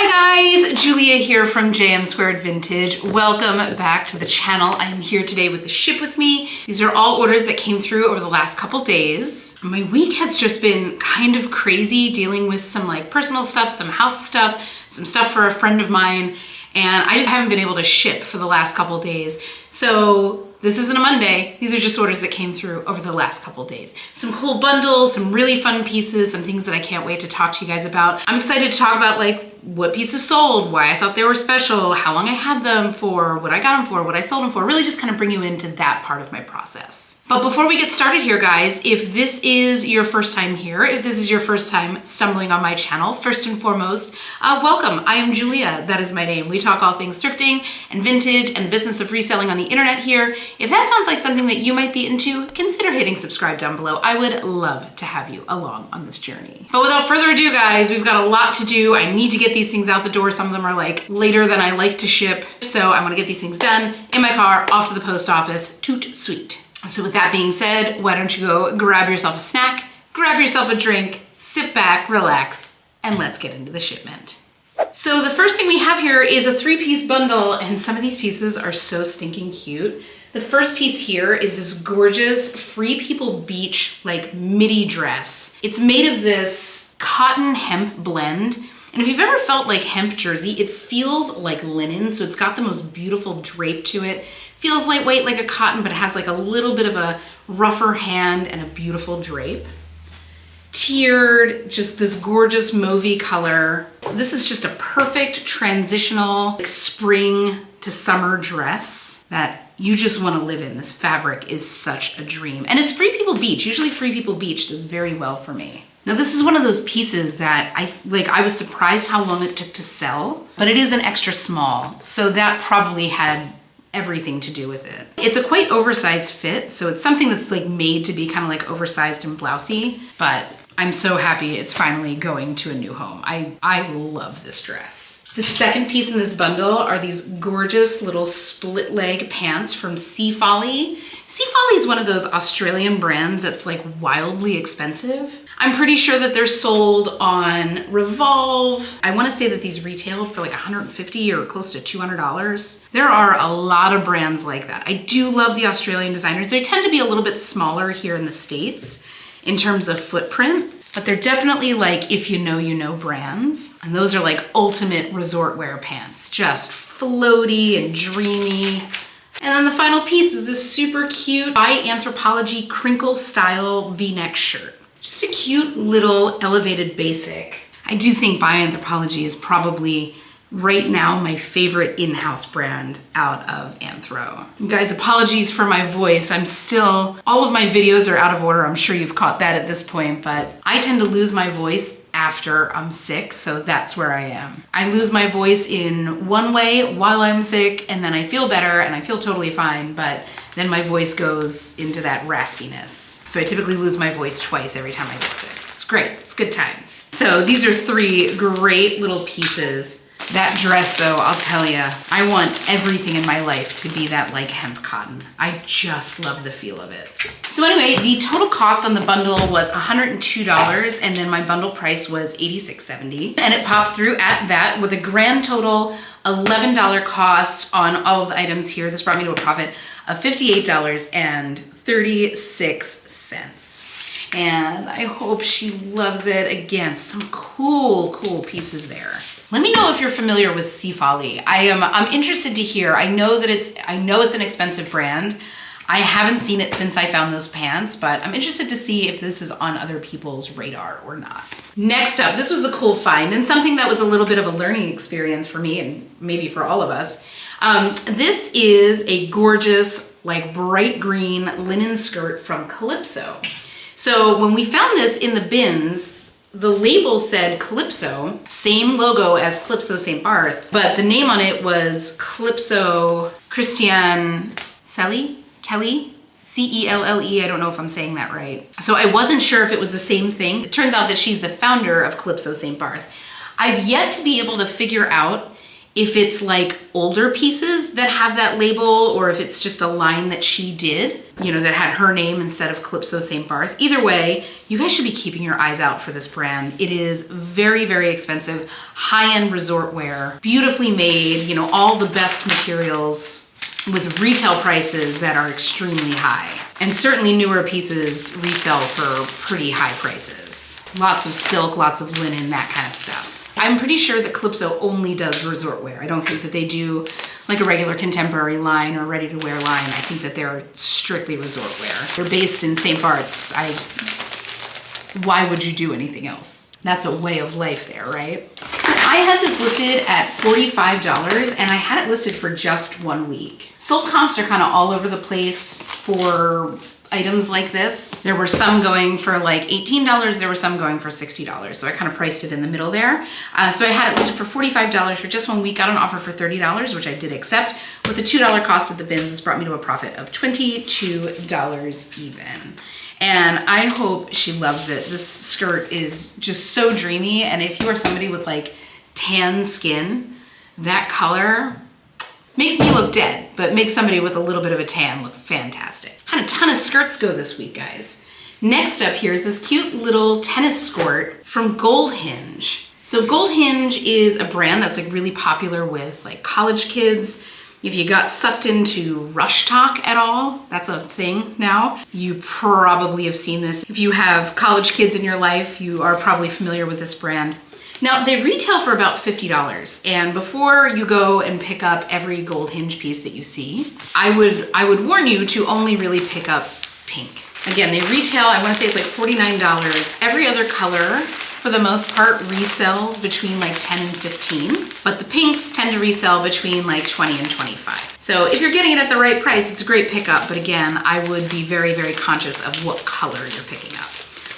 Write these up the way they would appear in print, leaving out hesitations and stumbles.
Hi guys, Julia here from JM Squared Vintage. Welcome back to the channel. I am here today with the ship with me. These are all orders that came through over the last couple days. My week has just been kind of crazy, dealing with some like personal stuff, some house stuff, some stuff for a friend of mine, and I just haven't been able to ship for the last couple days. So this isn't a Monday. These are just orders that came through over the last couple days. Some cool bundles, some really fun pieces, some things that I can't wait to talk to you guys about. I'm excited to talk about like what pieces sold, why I thought they were special, how long I had them for, what I got them for, what I sold them for, really just kind of bring you into that part of my process. But before we get started here, guys, if this is your first time here, if this is your first time stumbling on my channel, first and foremost, welcome. I am Julia, that is my name. We talk all things thrifting and vintage and the business of reselling on the internet here. If that sounds like something that you might be into, consider hitting subscribe down below. I would love to have you along on this journey. But without further ado, guys, we've got a lot to do. I need to get these things out the door. Some of them are like later than I like to ship. So I want to get these things done in my car, off to the post office, toot sweet. So with that being said, why don't you go grab yourself a snack, grab yourself a drink, sit back, relax, and let's get into the shipment. So the first thing we have here is a 3-piece bundle, and some of these pieces are so stinking cute. The first piece here is this gorgeous Free People Beach like midi dress. It's made of this cotton hemp blend. And if you've ever felt like hemp jersey, it feels like linen. So it's got the most beautiful drape to it. Feels lightweight like a cotton, but it has like a little bit of a rougher hand and a beautiful drape. Tiered, just this gorgeous mauvey color. This is just a perfect transitional like, spring to summer dress that you just want to live in. This fabric is such a dream. And it's Free People Beach. Usually Free People Beach does very well for me. Now this is one of those pieces that I was surprised how long it took to sell, but it is an extra small. So that probably had everything to do with it. It's a quite oversized fit. So it's something that's like made to be kind of like oversized and blousy, but I'm so happy it's finally going to a new home. I love this dress. The second piece in this bundle are these gorgeous little split leg pants from Sea Folly. Sea Folly is one of those Australian brands that's like wildly expensive. I'm pretty sure that they're sold on Revolve. I want to say that these retailed for like $150 or close to $200. There are a lot of brands like that. I do love the Australian designers. They tend to be a little bit smaller here in the States in terms of footprint, but they're definitely like if you know brands. And those are like ultimate resort wear pants, just floaty and dreamy. And then the final piece is this super cute By Anthropologie crinkle style V-neck shirt. Just a cute little elevated basic. I do think By Anthropologie is probably right now my favorite in-house brand out of Anthro. Guys, apologies for my voice. All of my videos are out of order. I'm sure you've caught that at this point, but I tend to lose my voice after I'm sick, so that's where I am. I lose my voice in one way while I'm sick, and then I feel better and I feel totally fine, but then my voice goes into that raspiness. So I typically lose my voice twice every time I get sick. It's great, it's good times. So these are 3 great little pieces. That dress though, I'll tell you, I want everything in my life to be that like hemp cotton. I just love the feel of it. So anyway, the total cost on the bundle was $102, and then my bundle price was $86.70. And it popped through at that with a grand total $11 cost on all of the items here. This brought me to a profit of $58.36. And I hope she loves it. Again, some cool pieces there. Let me know if you're familiar with Sea Folly. I'm interested to hear. I know it's an expensive brand. I haven't seen it since I found those pants, but I'm interested to see if this is on other people's radar or not. Next up, this was a cool find and something that was a little bit of a learning experience for me and maybe for all of us. This is a gorgeous, like bright green linen skirt from Calypso. So when we found this in the bins, the label said Calypso, same logo as Calypso St. Barth, but the name on it was Calypso Christian Kelly, C-E-L-L-E, I don't know if I'm saying that right. So I wasn't sure if it was the same thing. It turns out that she's the founder of Calypso St. Barth. I've yet to be able to figure out if it's like older pieces that have that label, or if it's just a line that she did, you know, that had her name instead of Calypso St. Barth. Either way, you guys should be keeping your eyes out for this brand. It is very, very expensive, high-end resort wear, beautifully made, you know, all the best materials with retail prices that are extremely high. And certainly newer pieces resell for pretty high prices. Lots of silk, lots of linen, that kind of stuff. I'm pretty sure that Calypso only does resort wear. I don't think that they do like a regular contemporary line or ready to wear line. I think that they're strictly resort wear. They're based in St. Bart's. Why would you do anything else? That's a way of life there, right? So I had this listed at $45 and I had it listed for just 1 week. Sold comps are kind of all over the place for items like this. There were some going for like $18, there were some going for $60. So I kind of priced it in the middle there. So I had it listed for $45 for just 1 week, got an offer for $30, which I did accept. With the $2 cost of the bins, this brought me to a profit of $22 even. And I hope she loves it. This skirt is just so dreamy. And if you are somebody with like tan skin, that color makes me look dead, but makes somebody with a little bit of a tan look fantastic. Had a ton of skirts go this week, guys. Next up here is this cute little tennis skirt from Gold Hinge. So Gold Hinge is a brand that's like really popular with like college kids. If you got sucked into Rush Talk at all, that's a thing now. You probably have seen this. If you have college kids in your life, you are probably familiar with this brand. Now they retail for about $50, and before you go and pick up every Gold Hinge piece that you see, I would warn you to only really pick up pink. Again, they retail, I wanna say it's like $49. Every other color, for the most part, resells between like 10 and 15, but the pinks tend to resell between like 20 and 25. So if you're getting it at the right price, it's a great pickup, but again, I would be very, very conscious of what color you're picking up.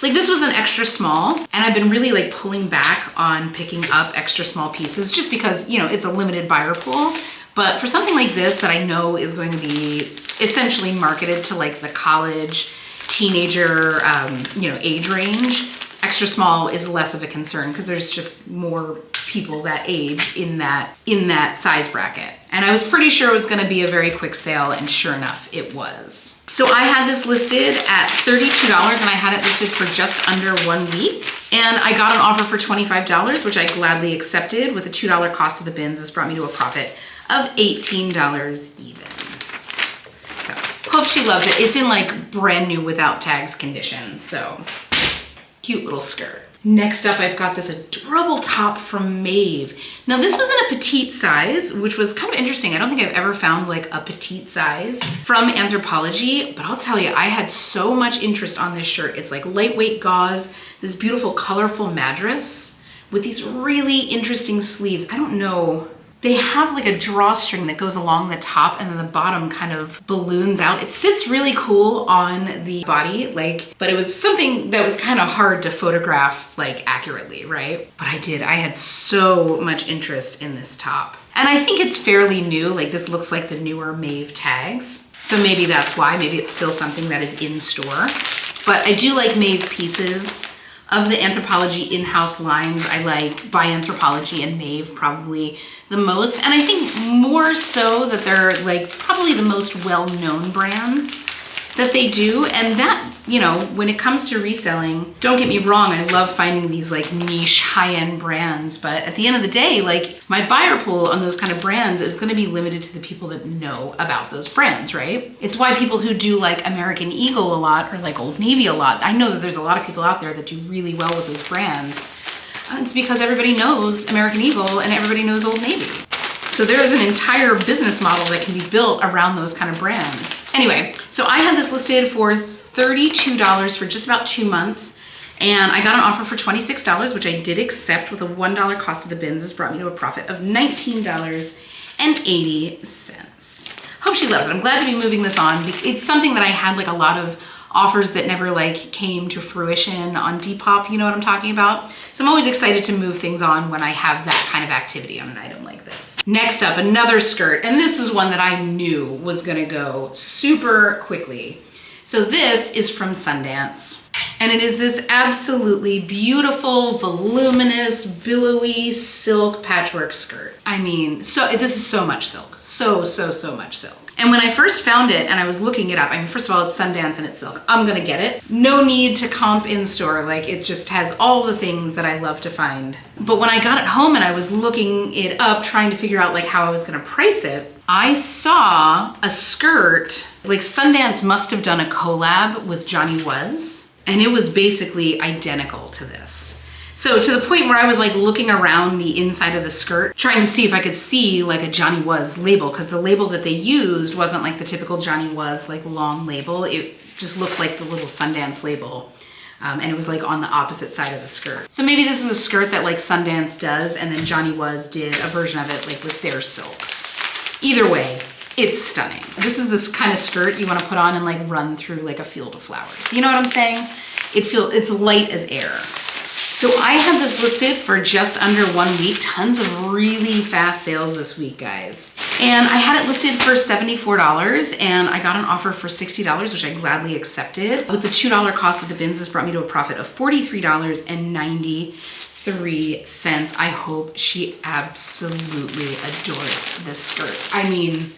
Like this was an extra small, and I've been really like pulling back on picking up extra small pieces just because, you know, it's a limited buyer pool. But for something like this that I know is going to be essentially marketed to like the college, teenager, you know, age range, extra small is less of a concern because there's just more people that age in that size bracket. And I was pretty sure it was gonna be a very quick sale, and sure enough, it was. So I had this listed at $32 and I had it listed for just under 1 week. And I got an offer for $25, which I gladly accepted. With a $2 cost of the bins, this brought me to a profit of $18 even. So hope she loves it. It's in like brand new without tags condition. So cute little skirt. Next up, I've got this adorable top from Maeve. Now this was in a petite size, which was kind of interesting. I don't think I've ever found like a petite size from Anthropologie, but I'll tell you, I had so much interest on this shirt. It's like lightweight gauze, this beautiful colorful madras with these really interesting sleeves. I don't know. They have like a drawstring that goes along the top and then the bottom kind of balloons out. It sits really cool on the body, like, but it was something that was kind of hard to photograph like accurately, right? But I did. I had so much interest in this top. And I think it's fairly new. Like this looks like the newer Maeve tags. So maybe that's why. Maybe it's still something that is in store. But I do like Maeve pieces. Of the Anthropologie in-house lines, I like by Anthropologie and Maeve probably the most. And I think more so that they're like probably the most well-known brands that they do. And that, you know, when it comes to reselling, don't get me wrong, I love finding these like niche high-end brands, but at the end of the day, like my buyer pool on those kind of brands is gonna be limited to the people that know about those brands, right? It's why people who do like American Eagle a lot or like Old Navy a lot, I know that there's a lot of people out there that do really well with those brands. It's because everybody knows American Eagle and everybody knows Old Navy. So there is an entire business model that can be built around those kind of brands. Anyway, so I had this listed for $32 for just about 2 months, and I got an offer for $26, which I did accept with a $1 cost of the bins. This brought me to a profit of $19.80. Hope she loves it. I'm glad to be moving this on. It's something that I had like a lot of offers that never like came to fruition on Depop, you know what I'm talking about? So I'm always excited to move things on when I have that kind of activity on an item like this. Next up, another skirt, and this is one that I knew was gonna go super quickly. So this is from Sundance. And it is this absolutely beautiful, voluminous, billowy silk patchwork skirt. I mean, this is so much silk. So much silk. And when I first found it and I was looking it up, I mean, first of all, it's Sundance and it's silk. I'm gonna get it. No need to comp in store. Like, it just has all the things that I love to find. But when I got it home and I was looking it up, trying to figure out like how I was gonna price it, I saw a skirt, like Sundance must have done a collab with Johnny Was, and it was basically identical to this. So to the point where I was like looking around the inside of the skirt, trying to see if I could see like a Johnny Was label, because the label that they used wasn't like the typical Johnny Was like long label. It just looked like the little Sundance label. And it was like on the opposite side of the skirt. So maybe this is a skirt that like Sundance does, and then Johnny Was did a version of it like with their silks. Either way, it's stunning. This is this kind of skirt you want to put on and like run through like a field of flowers. You know what I'm saying? It's light as air. So I had this listed for just under 1 week. Tons of really fast sales this week, guys. And I had it listed for $74 and I got an offer for $60, which I gladly accepted. With the $2 cost of the bins, this brought me to a profit of $43.93. I hope she absolutely adores this skirt. I mean,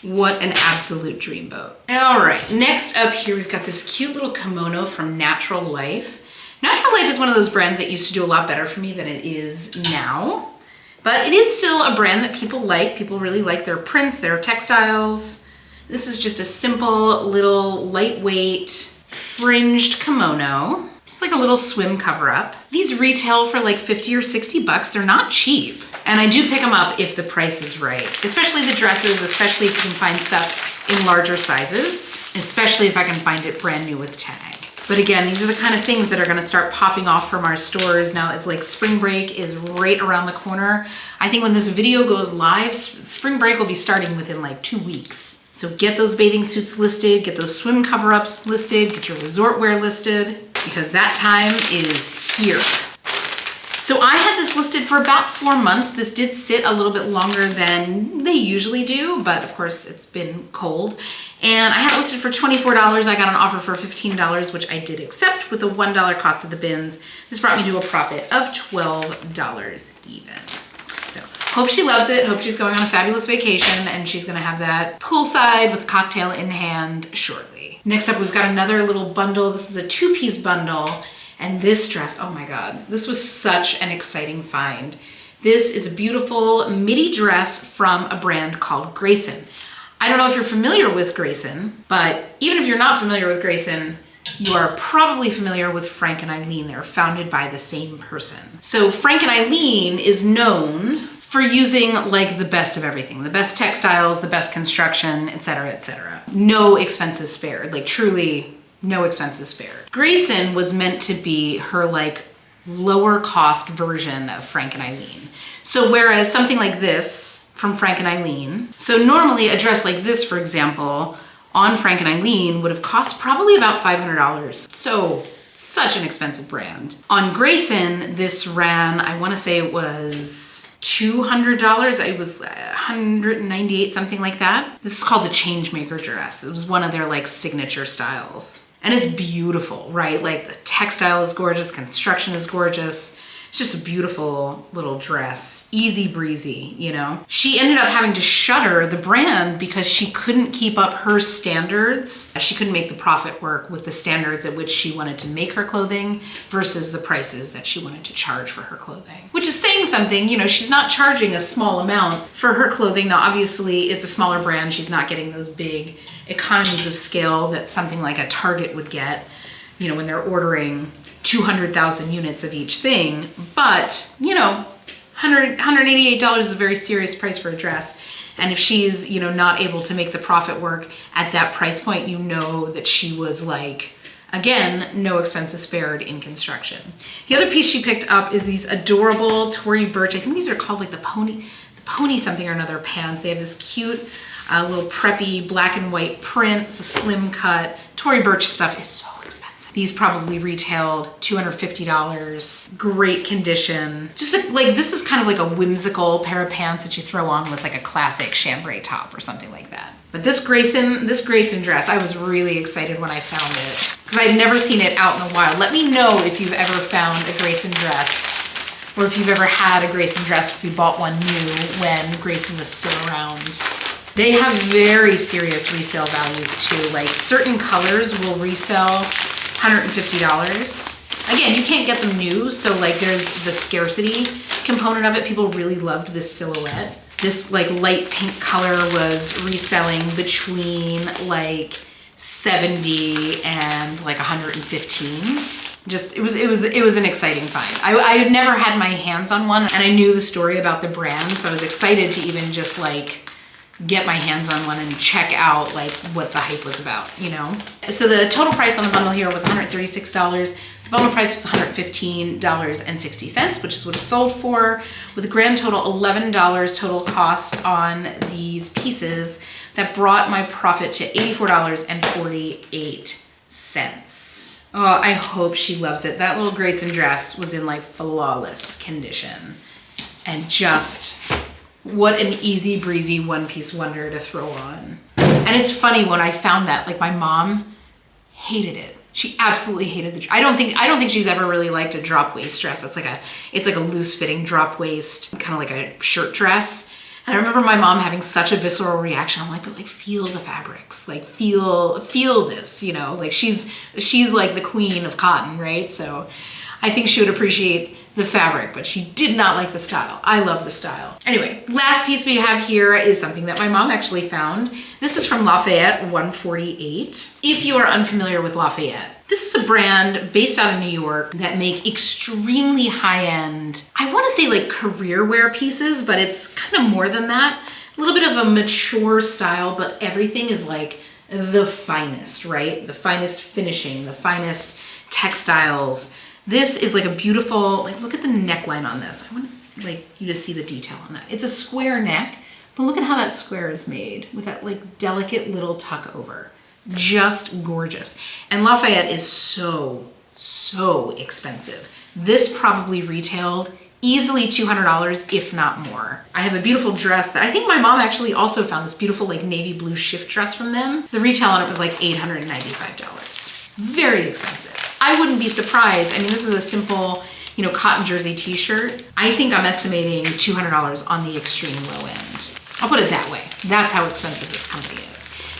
what an absolute dreamboat. All right, next up here, we've got this cute little kimono from Natural Life. Natural Life is one of those brands that used to do a lot better for me than it is now. But it is still a brand that people like. People really like their prints, their textiles. This is just a simple little lightweight fringed kimono. Just like a little swim cover up. These retail for like 50 or 60 bucks. They're not cheap. And I do pick them up if the price is right. Especially the dresses, especially if you can find stuff in larger sizes. Especially if I can find it brand new with tag. But again, these are the kind of things that are gonna start popping off from our stores. Now, it's like spring break is right around the corner. I think when this video goes live, spring break will be starting within like 2 weeks. So get those bathing suits listed, get those swim cover-ups listed, get your resort wear listed, because that time is here. So I had this listed for about 4 months. This did sit a little bit longer than they usually do, but of course it's been cold. And I had it listed for $24. I got an offer for $15, which I did accept with the $1 cost of the bins. This brought me to a profit of $12 even. So hope she loves it. Hope she's going on a fabulous vacation and she's gonna have that poolside with a cocktail in hand shortly. Next up, we've got another little bundle. This is a 2-piece bundle. And this dress, oh my God, this was such an exciting find. This is a beautiful midi dress from a brand called Grayson. I don't know if you're familiar with Grayson, but even if you're not familiar with Grayson, you are probably familiar with Frank and Eileen. They're founded by the same person. So Frank and Eileen is known for using like the best of everything, the best textiles, the best construction, et cetera, et cetera. No expenses spared, like truly no expenses spared. Grayson was meant to be her like lower cost version of Frank and Eileen. So whereas something like this from Frank and Eileen, so normally a dress like this, for example, on Frank and Eileen would have cost probably about $500. So such an expensive brand. On Grayson, this ran, I wanna say it was $200. It was $198, something like that. This is called the Changemaker dress. It was one of their like signature styles. And it's beautiful, right? Like the textile is gorgeous, construction is gorgeous. It's just a beautiful little dress, easy breezy, you know? She ended up having to shutter the brand because she couldn't keep up her standards. She couldn't make the profit work with the standards at which she wanted to make her clothing versus the prices that she wanted to charge for her clothing. Which is saying something, you know, she's not charging a small amount for her clothing. Now, obviously it's a smaller brand. She's not getting those big economies of scale that something like a Target would get, you know, when they're ordering 200,000 units of each thing. But, you know, $188 is a very serious price for a dress. And if she's, you know, not able to make the profit work at that price point, you know that she was like, again, no expenses spared in construction. The other piece she picked up is these adorable Tory Burch, I think these are called like the pony something or another pants. They have this cute little preppy black and white print. It's a slim cut. Tory Burch stuff is so expensive. These probably retailed $250. Great condition. Just like, this is kind of like a whimsical pair of pants that you throw on with like a classic chambray top or something like that. But this Grayson dress, I was really excited when I found it because I'd never seen it out in the wild. Let me know if you've ever found a Grayson dress, or if you've ever had a Grayson dress, if you bought one new when Grayson was still around. They have very serious resale values too. Like certain colors will resell $150. Again, you can't get them new, so like there's the scarcity component of it. People really loved this silhouette. This like light pink color was reselling between like 70 and like 115. Just, it was an exciting find. I had never had my hands on one, and I knew the story about the brand, so I was excited to even just like get my hands on one and check out like what the hype was about, you know? So the total price on the bundle here was $136. The bundle price was $115.60, which is what it sold for, with a grand total $11 total cost on these pieces. That brought my profit to $84.48. Oh, I hope she loves it. That little Grayson dress was in like flawless condition, and just what an easy breezy one-piece wonder to throw on. And it's funny, when I found that, like my mom hated it. She absolutely hated the, I don't think she's ever really liked a drop waist dress. It's like a loose fitting drop waist, kind of like a shirt dress. And I remember my mom having such a visceral reaction. I'm like, but like feel the fabrics, like feel this, you know, like she's like the queen of cotton, right? So I think she would appreciate the fabric, but she did not like the style. I love the style. Anyway, last piece we have here is something that my mom actually found. This is from Lafayette 148. If you are unfamiliar with Lafayette, this is a brand based out of New York that make extremely high-end, I want to say like career wear pieces, but it's kind of more than that. A little bit of a mature style, but everything is like the finest, right? The finest finishing, the finest textiles. This is like a beautiful, like look at the neckline on this. I want like you to see the detail on that. It's a square neck, but look at how that square is made with that like delicate little tuck over. Just gorgeous. And Lafayette is so expensive. This probably retailed easily $200, if not more. I have a beautiful dress that I think my mom actually also found, this beautiful like navy blue shift dress from them. The retail on it was like $895. Very expensive. I wouldn't be surprised. I mean, this is a simple, you know, cotton jersey t-shirt. I think I'm estimating $200 on the extreme low end. I'll put it that way. That's how expensive this company is.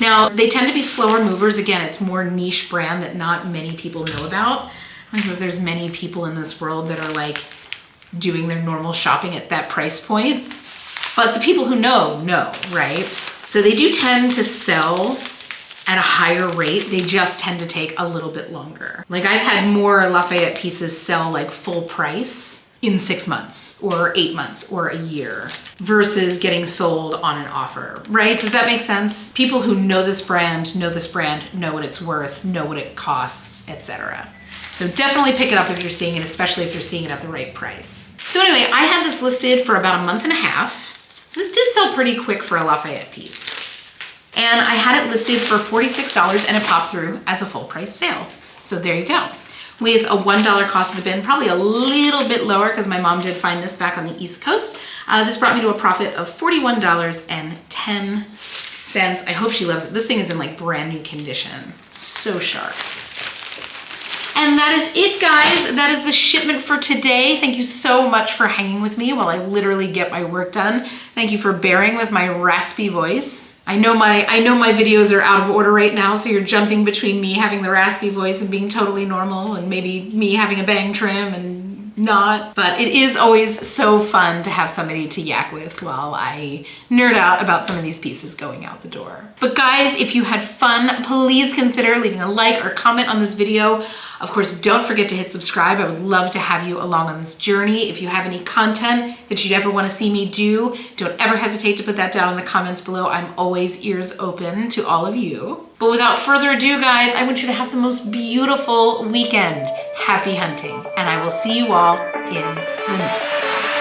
Now, they tend to be slower movers. Again, it's more niche brand that not many people know about. I don't know if there's many people in this world that are like doing their normal shopping at that price point, but the people who know, right? So they do tend to sell at a higher rate. They just tend to take a little bit longer. Like I've had more Lafayette pieces sell like full price in 6 months or 8 months or a year versus getting sold on an offer, right? Does that make sense? People who know this brand, know what it's worth, know what it costs, etc. So definitely pick it up if you're seeing it, especially if you're seeing it at the right price. So anyway, I had this listed for about a month and a half. So this did sell pretty quick for a Lafayette piece. And I had it listed for $46 and it popped through as a full price sale. So there you go. With a $1 cost of the bin, probably a little bit lower because my mom did find this back on the East Coast. This brought me to a profit of $41.10. I hope she loves it. This thing is in like brand new condition. So sharp. And that is it, guys. That is the shipment for today. Thank you so much for hanging with me while I literally get my work done. Thank you for bearing with my raspy voice. I know my videos are out of order right now, so you're jumping between me having the raspy voice and being totally normal, and maybe me having a bang trim and not. But it is always so fun to have somebody to yak with while I nerd out about some of these pieces going out the door. But guys, if you had fun, please consider leaving a like or comment on this video. Of course, don't forget to hit subscribe. I would love to have you along on this journey. If you have any content that you'd ever want to see me do, don't ever hesitate to put that down in the comments below. I'm always ears open to all of you. But without further ado, guys, I want you to have the most beautiful weekend. Happy hunting, and I will see you all in the next one.